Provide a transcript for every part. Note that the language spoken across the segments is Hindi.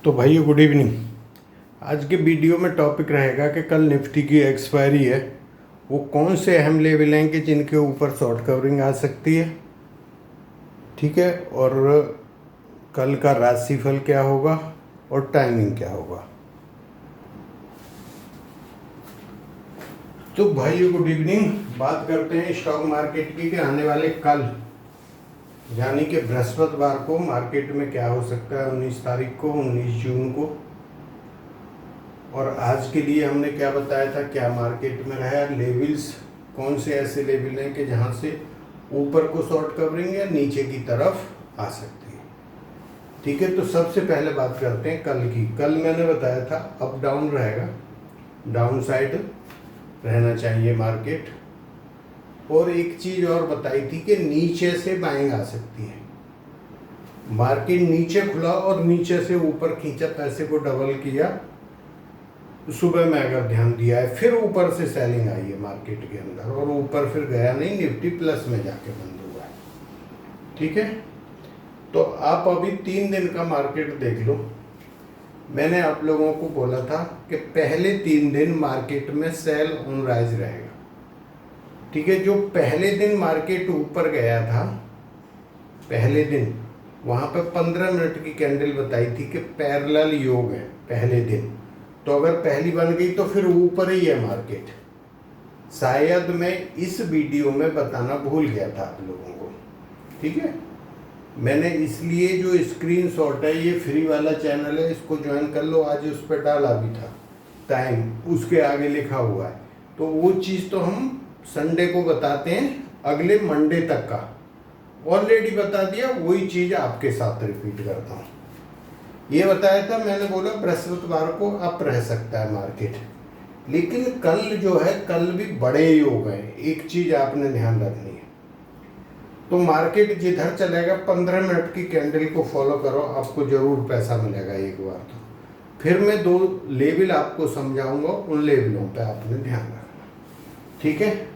तो भाइयों गुड इवनिंग। आज के वीडियो में टॉपिक रहेगा कि कल निफ्टी की एक्सपायरी है, वो कौन से अहम लेवल हैं कि जिनके ऊपर शॉर्ट कवरिंग आ सकती है, ठीक है, और कल का राशिफल क्या होगा और टाइमिंग क्या होगा। तो भाइयों गुड इवनिंग। बात करते हैं स्टॉक मार्केट की कि आने वाले कल यानी कि बृहस्पतिवार को मार्केट में क्या हो सकता है, 19 तारीख को, 19 जून को। और आज के लिए हमने क्या बताया था, क्या मार्केट में रहा, लेवल्स कौन से ऐसे लेवल हैं कि जहां से ऊपर को शॉर्ट कवरिंग या नीचे की तरफ आ सकती है, ठीक है। तो सबसे पहले बात करते हैं कल की। कल मैंने बताया था अप डाउन रहेगा, डाउन साइड रहना चाहिए मार्केट। और एक चीज और बताई थी कि नीचे से बाइंग आ सकती है। मार्केट नीचे खुला और नीचे से ऊपर खींचा, पैसे को डबल किया। सुबह में अगर ध्यान दिया है, फिर ऊपर से सेलिंग आई है मार्केट के अंदर और ऊपर फिर गया नहीं, निफ्टी प्लस में जाके बंद हुआ है, ठीक है। तो आप अभी 3 दिन का मार्केट देख लो। मैंने आप लोगों को बोला था कि पहले 3 दिन मार्केट में सेल ऑन राइज रहेगा, ठीक है। जो पहले दिन मार्केट ऊपर गया था, पहले दिन वहां पे 15 मिनट की कैंडल बताई थी कि पैरेलल योग है पहले दिन। तो अगर पहली बन गई तो फिर ऊपर ही है मार्केट। शायद मैं इस वीडियो में बताना भूल गया था आप लोगों को, ठीक है। मैंने इसलिए जो स्क्रीनशॉट है, ये फ्री वाला चैनल है, इसको ज्वाइन कर लो। आज उस पर डाला भी था टाइम, उसके आगे लिखा हुआ है। तो वो चीज़ तो हम संडे को बताते हैं, अगले मंडे तक का ऑलरेडी बता दिया। वही चीज़ आपके साथ रिपीट करता हूँ। ये बताया था मैंने, बोला बृहस्पतिवार को अप रह सकता है मार्केट, लेकिन कल जो है, कल भी बड़े योग हैं। एक चीज़ आपने ध्यान रखनी है। तो मार्केट जिधर चलेगा 15 मिनट की कैंडल को फॉलो करो, आपको जरूर पैसा मिलेगा एक बार। तो फिर मैं 2 लेवल आपको समझाऊंगा, उन लेवलों पे आपने ध्यान रखना, ठीक है।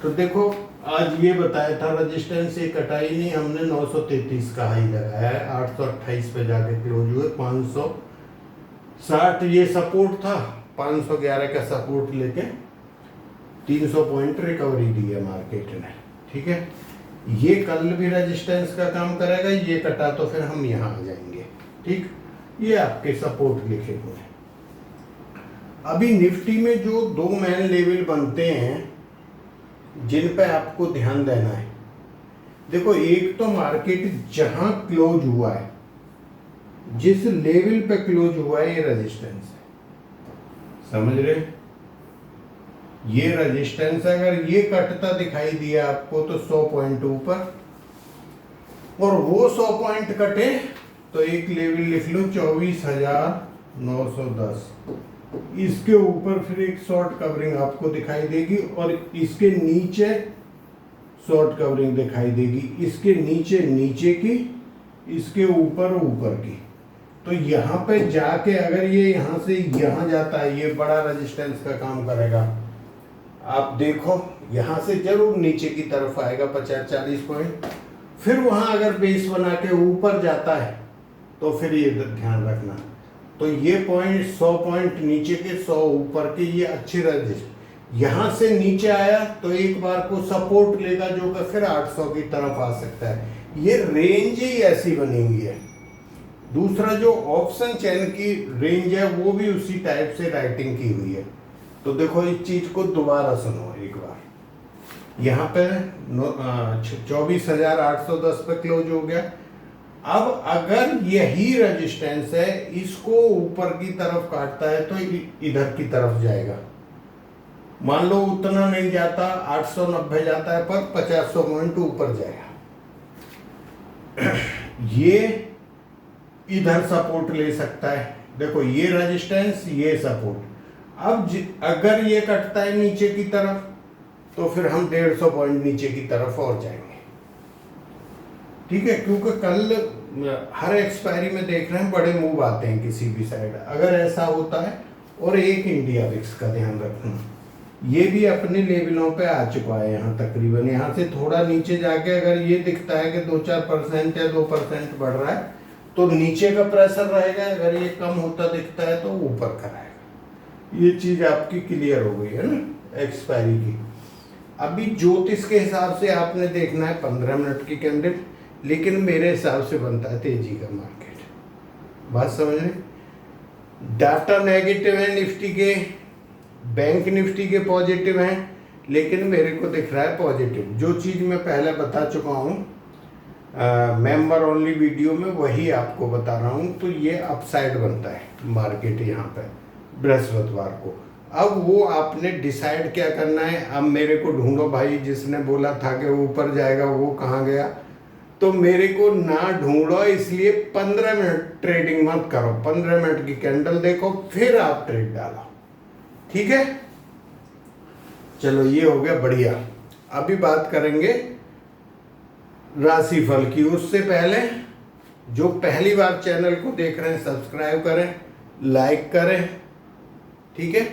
तो देखो आज ये बताया था रेजिस्टेंस ये कटाई नहीं हमने, 933 का हाई लगाया है, 828 पे जाके क्लोज हुए, 560 ये सपोर्ट था, 511 का सपोर्ट लेके 300 पॉइंट रिकवरी दी है मार्केट ने, ठीक है। ये कल भी रेजिस्टेंस का काम करेगा, ये कटा तो फिर हम यहाँ आ जाएंगे, ठीक। ये आपके सपोर्ट लिखे हुए हैं। अभी निफ्टी में जो 2 मेन लेवल बनते हैं जिन पे आपको ध्यान देना है, देखो एक तो मार्केट जहां क्लोज हुआ है, जिस लेवल पे क्लोज हुआ है, ये रेजिस्टेंस है, समझ रहे। ये रेजिस्टेंस अगर ये कटता दिखाई दिया आपको तो 100 पॉइंट ऊपर, और वो 100 पॉइंट कटे तो एक लेवल लिख लो 24,910। इसके ऊपर फिर एक शॉर्ट कवरिंग आपको दिखाई देगी और इसके नीचे शॉर्ट कवरिंग दिखाई देगी, इसके नीचे नीचे की, इसके ऊपर ऊपर की। तो यहाँ पे जाके अगर ये यहाँ से यहाँ जाता है, ये बड़ा रेजिस्टेंस का काम करेगा। आप देखो यहाँ से जरूर नीचे की तरफ आएगा 50-40 पॉइंट, फिर वहाँ अगर बेस बना के ऊपर जाता है तो फिर ये ध्यान रखना। तो ये पॉइंट 100 पॉइंट नीचे के, 100 ऊपर के, ये अच्छी रजिस्टर। यहाँ से नीचे आया तो एक बार को सपोर्ट लेगा जो कि फिर 800 की तरफ आ सकता है। ये रेंज ही ऐसी बनी हुई है। दूसरा जो ऑप्शन चेन की रेंज है वो भी उसी टाइप से राइटिंग की हुई है। तो देखो इस चीज को दोबारा सुनो एक बार। यहाँ पे 24,810 पे क्लोज हो गया। अब अगर यही रेजिस्टेंस है, इसको ऊपर की तरफ काटता है तो इधर की तरफ जाएगा। मान लो उतना नहीं जाता, 890 जाता है, पर 50 पॉइंट ऊपर जाएगा। ये इधर सपोर्ट ले सकता है, देखो ये रेजिस्टेंस, ये सपोर्ट। अब अगर ये कटता है नीचे की तरफ तो फिर हम 150 पॉइंट नीचे की तरफ और जाएंगे, ठीक है। क्योंकि कल हर एक्सपायरी में देख रहे हैं बड़े मूव आते हैं किसी भी साइड। अगर ऐसा होता है, और एक इंडिया विक्स का ध्यान रखना, ये भी अपने लेवलों पे आ चुका है यहाँ तकरीबन। यहाँ से थोड़ा नीचे जाके अगर ये दिखता है कि 2-4% या 2% बढ़ रहा है तो नीचे का प्रेशर रहेगा, अगर ये कम होता दिखता है तो ऊपर का रहेगा। ये चीज आपकी क्लियर हो गई है ना एक्सपायरी की। अभी ज्योतिष के हिसाब से आपने देखना है 15 मिनट की कैंडल, लेकिन मेरे हिसाब से बनता है तेजी का मार्केट। बात समझ रहे? डाटा नेगेटिव है निफ्टी के, बैंक निफ्टी के पॉजिटिव हैं, लेकिन मेरे को दिख रहा है पॉजिटिव। जो चीज़ मैं पहले बता चुका हूँ मेंबर ओनली वीडियो में, वही आपको बता रहा हूँ। तो ये अपसाइड बनता है मार्केट यहाँ पे बृहस्पतिवार को। अब वो आपने डिसाइड क्या करना है। अब मेरे को ढूंढो भाई, जिसने बोला था कि ऊपर जाएगा वो कहाँ गया। तो मेरे को ना ढूंढो, इसलिए 15 मिनट ट्रेडिंग मत करो। 15 मिनट की कैंडल देखो, फिर आप ट्रेड डालो, ठीक है। चलो ये हो गया बढ़िया। अभी बात करेंगे राशिफल की। उससे पहले जो पहली बार चैनल को देख रहे हैं सब्सक्राइब करें, लाइक करें, ठीक है।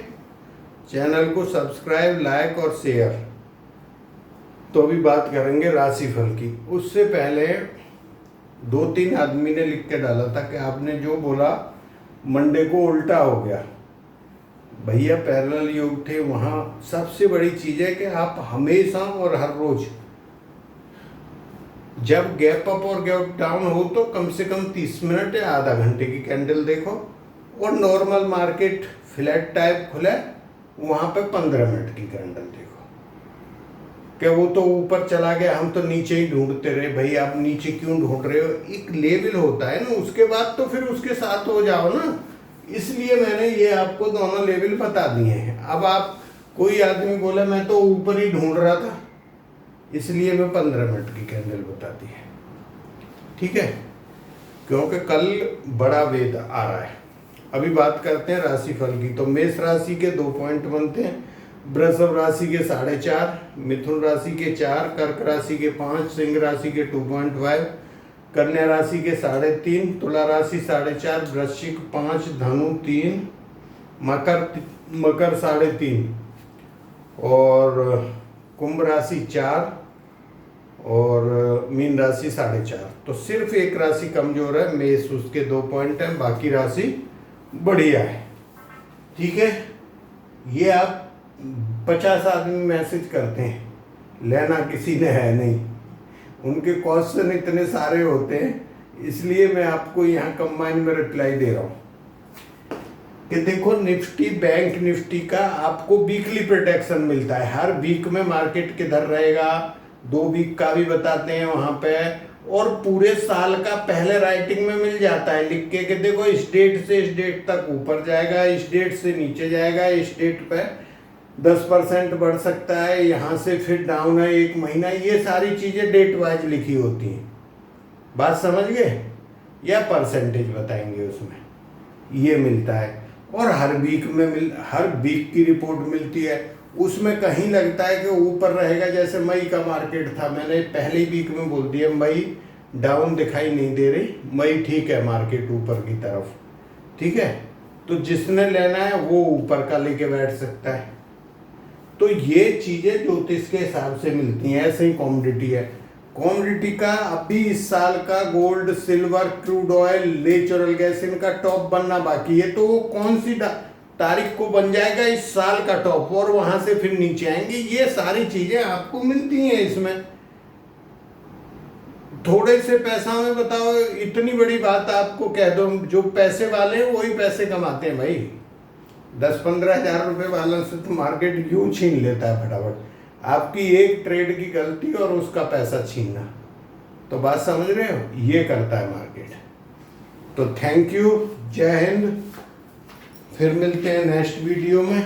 चैनल को सब्सक्राइब, लाइक और शेयर। तो अभी बात करेंगे राशिफल की। उससे पहले 2-3 आदमी ने लिख के डाला था कि आपने जो बोला मंडे को उल्टा हो गया। भैया पैरेलल योग थे वहाँ। सबसे बड़ी चीज़ है कि आप हमेशा और हर रोज जब गैप अप और गैप डाउन हो तो कम से कम 30 मिनट या आधा घंटे की कैंडल देखो, और नॉर्मल मार्केट फ्लैट टाइप खुला वहाँ पे 15 मिनट की कैंडल देखो। कि वो तो ऊपर चला गया, हम तो नीचे ही ढूंढते रहे। भाई आप नीचे क्यों ढूंढ रहे हो? एक लेवल होता है ना, उसके बाद तो फिर उसके साथ हो जाओ ना। इसलिए मैंने ये आपको दोनों लेवल बता दिए हैं। अब आप कोई आदमी बोला मैं तो ऊपर ही ढूंढ रहा था, इसलिए मैं 15 मिनट की कैंडल बता दी है, ठीक है, क्योंकि कल बड़ा वेद आ रहा है। अभी बात करते हैं राशिफल की। तो मेष राशि के 2 पॉइंट बनते हैं, वृषभ राशि के 4.5, मिथुन राशि के 4, कर्क राशि के 5, सिंह राशि के 2.5, कन्या राशि के 3.5, तुला राशि 4.5, वृश्चिक 5, धनु 3, मकर 3.5 और कुंभ राशि 4 और मीन राशि 4.5। तो सिर्फ एक राशि कमजोर है मेष, उसके 2 पॉइंट हैं, बाकी राशि बढ़िया है, ठीक है। ये आप 50 आदमी मैसेज करते हैं, लेना किसी ने है नहीं। उनके क्वेश्चन इतने सारे होते हैं, इसलिए मैं आपको यहाँ कंबाइन में रिप्लाई दे रहा हूँ कि देखो निफ्टी, बैंक निफ्टी का आपको वीकली प्रोटेक्शन मिलता है। हर वीक में मार्केट किधर रहेगा, 2 वीक का भी बताते हैं वहाँ पे, और पूरे साल का पहले राइटिंग में मिल जाता है लिख के कि देखो इस डेट से इस डेट तक ऊपर जाएगा, इस डेट से नीचे जाएगा, इस डेट पे 10% बढ़ सकता है, यहाँ से फिर डाउन है 1 महीना। ये सारी चीज़ें डेट वाइज लिखी होती हैं। बात समझ गए? या परसेंटेज बताएंगे उसमें, ये मिलता है। और हर वीक की रिपोर्ट मिलती है। उसमें कहीं लगता है कि ऊपर रहेगा, जैसे मई का मार्केट था, मैंने पहले वीक में बोल दिया मई डाउन दिखाई नहीं दे रही, मई ठीक है मार्केट ऊपर की तरफ, ठीक है। तो जिसने लेना है वो ऊपर का लेके बैठ सकता है। तो ये चीज़ें ज्योतिष के हिसाब से मिलती हैं। ऐसे ही कॉमोडिटी है। कॉमोडिटी का अभी इस साल का gold, silver, crude oil, natural gas, इनका टॉप बनना बाकी है। तो वो कौन सी तारीख को बन जाएगा इस साल का टॉप, और वहां से फिर नीचे आएंगे। ये सारी चीजें आपको मिलती हैं इसमें। थोड़े से पैसा में बताओ, इतनी बड़ी बात आपको कह दो, जो पैसे वाले हैं वही पैसे कमाते हैं भाई। 10-15 हजार रुपए वालों से तो मार्केट यूं छीन लेता है फटाफट। आपकी एक ट्रेड की गलती और उसका पैसा छीनना, तो बात समझ रहे हो? ये करता है मार्केट। तो थैंक यू, जय हिंद। फिर मिलते हैं नेक्स्ट वीडियो में।